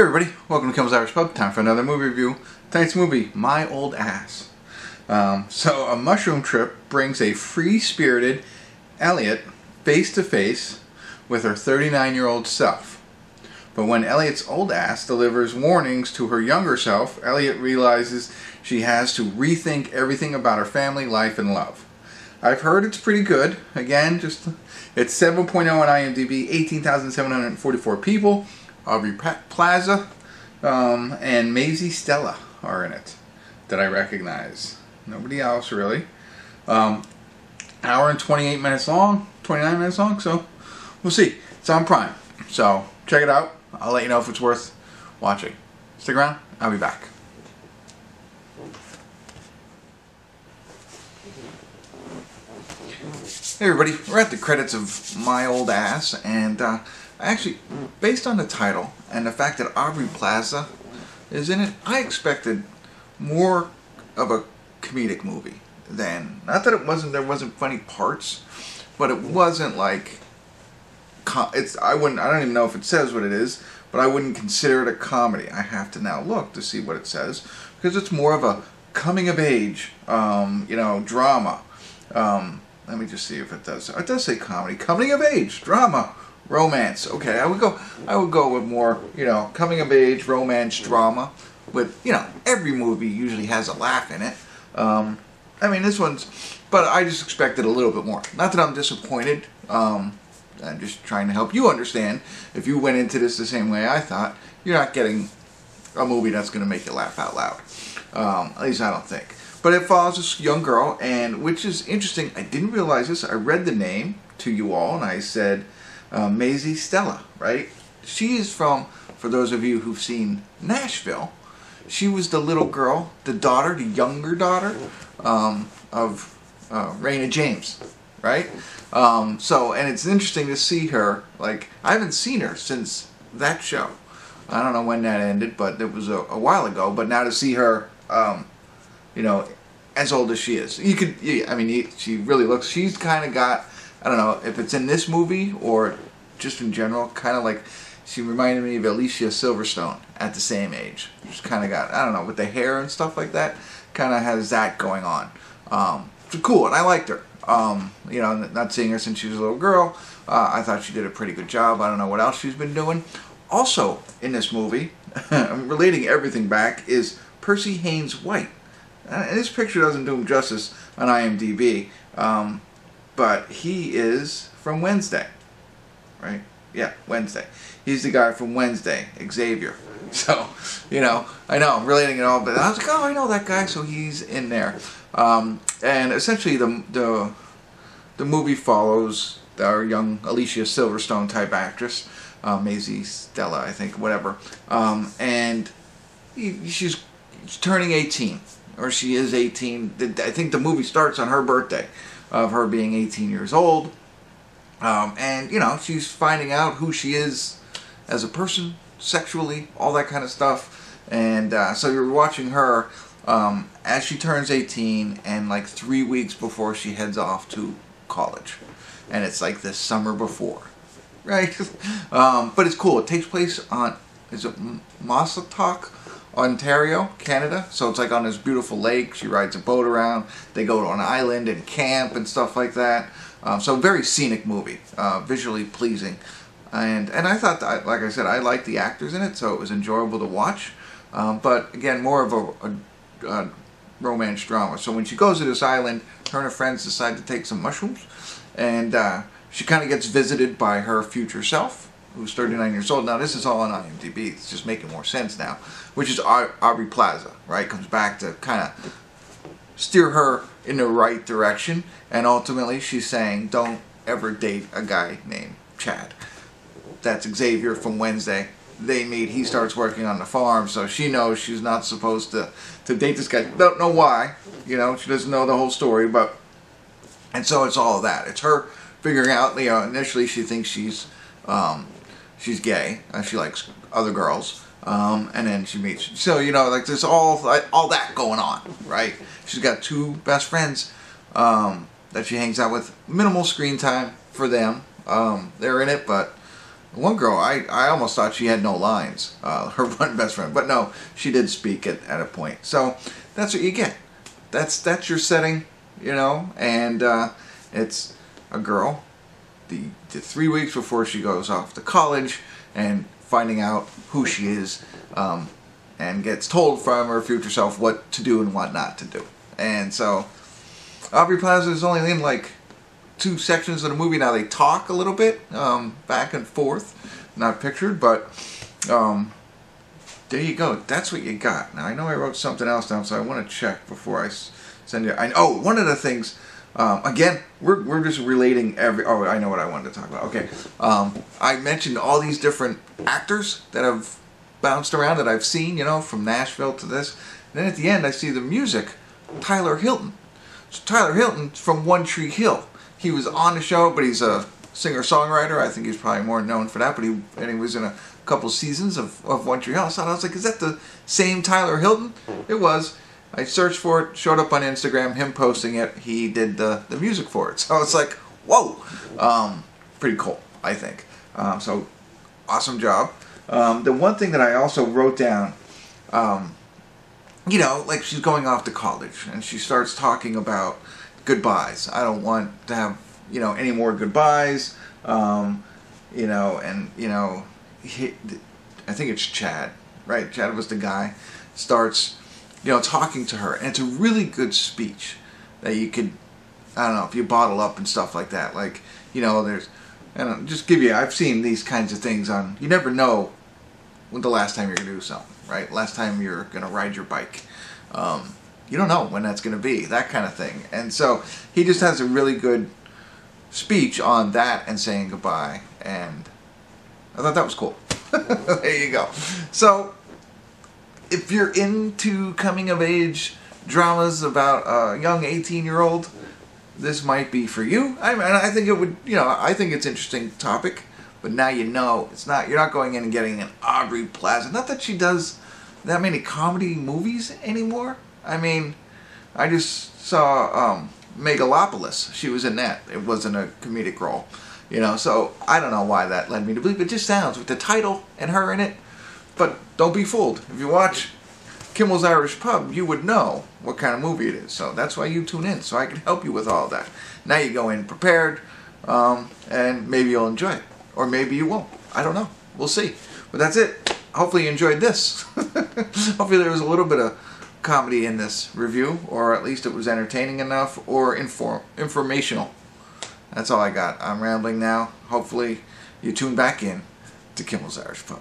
everybody, welcome to Kimmel's Irish Pub. Time for another movie review. Tonight's movie, My Old Ass. So a mushroom trip brings a free-spirited Elliot face-to-face with her 39-year-old self. But when Elliot's old ass delivers warnings to her younger self, Elliot realizes she has to rethink everything about her family, life, and love. I've heard it's pretty good. Again, it's 7.0 on IMDb, 18,744 people. Aubrey Plaza and Maisy, Stella are in it that I recognize. Nobody else really. Hour and 28 minutes long, 29 minutes long, so we'll see. It's on Prime, so check it out. I'll let you know if it's worth watching. Stick around, I'll be back. Hey everybody, we're at the credits of My Old Ass, and actually, based on the title and the fact that Aubrey Plaza is in it, I expected more of a comedic movie than, not that there wasn't funny parts, but it wasn't like, I don't even know if it says what it is, but I wouldn't consider it a comedy. I have to now look to see what it says, because it's more of a coming of age, drama. Let me just see if it does. It does say comedy, coming of age, drama, romance. Okay, I would go with more, coming of age, romance, drama. With, every movie usually has a laugh in it. I mean, this one's, but I just expected a little bit more. Not that I'm disappointed. I'm just trying to help you understand. If you went into this the same way I thought, you're not getting a movie that's going to make you laugh out loud. At least I don't think. But it follows this young girl, and which is interesting. I didn't realize this. I read the name to you all, and I said, Maisy Stella, right? She is from, for those of you who've seen Nashville, she was the little girl, the younger daughter of Raina James, right? And it's interesting to see her, like, I haven't seen her since that show. I don't know when that ended, but it was a while ago. But now to see her, as old as she is, she really looks, she's kind of got, I don't know if it's in this movie or just in general, kind of like, she reminded me of Alicia Silverstone at the same age. She's kind of got, I don't know, with the hair and stuff like that, kind of has that going on. So cool, and I liked her. Not seeing her since she was a little girl, I thought she did a pretty good job. I don't know what else she's been doing. Also, in this movie, I'm relating everything back, is Percy Hynes White. And this picture doesn't do him justice on IMDb, but he is from Wednesday, right? Yeah, Wednesday. He's the guy from Wednesday, Xavier. So, I know, I'm relating it all, but I was like, oh, I know that guy, so he's in there. And essentially, the movie follows our young Alicia Silverstone type actress, Maisy Stella, I think, whatever, and she's turning 18. Or she is 18. I think the movie starts on her birthday of her being 18 years old. And, she's finding out who she is as a person, sexually, all that kind of stuff. And so you're watching her as she turns 18 and like 3 weeks before she heads off to college. And it's like the summer before, right? But it's cool. It takes place on, is it Maisy, Ontario, Canada. So it's like on this beautiful lake. She rides a boat around. They go to an island and camp and stuff like that. So very scenic movie, visually pleasing. And I thought, like I said, I liked the actors in it, so it was enjoyable to watch. But again, more of a romance drama. So when she goes to this island, her and her friends decide to take some mushrooms. And she kind of gets visited by her future self, who's 39 years old. Now, this is all on IMDb. It's just making more sense now. Which is Aubrey Plaza, right? Comes back to kind of steer her in the right direction. And ultimately, she's saying, don't ever date a guy named Chad. That's Xavier from Wednesday. They meet. He starts working on the farm. So she knows she's not supposed to date this guy. Don't know why. She doesn't know the whole story. And so it's all of that. It's her figuring out, initially she thinks she's gay. She likes other girls. And then she meets, so like there's all that going on, right? She's got two best friends that she hangs out with. Minimal screen time for them. They're in it, but One girl, I almost thought she had no lines, her one best friend. But no, she did speak at a point. So that's what you get. That's your setting, you know, and it's a girl, the 3 weeks before she goes off to college and finding out who she is, and gets told from her future self what to do and what not to do. And so Aubrey Plaza is only in like 2 sections of the movie. Now they talk a little bit back and forth, not pictured, but there you go. That's what you got. Now I know I wrote something else down, so I want to check before I send you. Oh, one of the things. Again, we're just relating every. Oh, I know what I wanted to talk about. Okay, I mentioned all these different actors that have bounced around that I've seen, you know, from Nashville to this. And then at the end, I see the music, Tyler Hilton. So Tyler Hilton's from One Tree Hill. He was on the show, but he's a singer-songwriter. I think he's probably more known for that. But he was in a couple seasons of One Tree Hill. So I was like, is that the same Tyler Hilton? It was. I searched for it, showed up on Instagram, him posting it. He did the music for it. So it's like, whoa. Pretty cool, I think. So awesome job. The one thing that I also wrote down, you know, like she's going off to college and she starts talking about goodbyes. I don't want to have, you know, any more goodbyes. You know, and, you know, I think it's Chad, right? Chad was the guy. Starts, you know, talking to her. And it's a really good speech that you could, I don't know, if you bottle up and stuff like that. Like, you know, there's, I don't know, just give you, I've seen these kinds of things on, you never know when the last time you're going to do something, right? Last time you're going to ride your bike. You don't know when that's going to be, that kind of thing. And so he just has a really good speech on that and saying goodbye. And I thought that was cool. There you go. So if you're into coming of age dramas about a young 18-year-old, this might be for you. I mean, I think it would, you know, I think it's an interesting topic, but now you know it's not, you're not going in and getting an Aubrey Plaza. Not that she does that many comedy movies anymore. I mean, I just saw Megalopolis. She was in that. It wasn't a comedic role, you know, so I don't know why that led me to believe. It just sounds with the title and her in it. But don't be fooled. If you watch Kimmel's Irish Pub, you would know what kind of movie it is. So that's why you tune in, so I can help you with all that. Now you go in prepared, and maybe you'll enjoy it. Or maybe you won't. I don't know. We'll see. But that's it. Hopefully you enjoyed this. Hopefully there was a little bit of comedy in this review, or at least it was entertaining enough, or informational. That's all I got. I'm rambling now. Hopefully you tune back in to Kimmel's Irish Pub.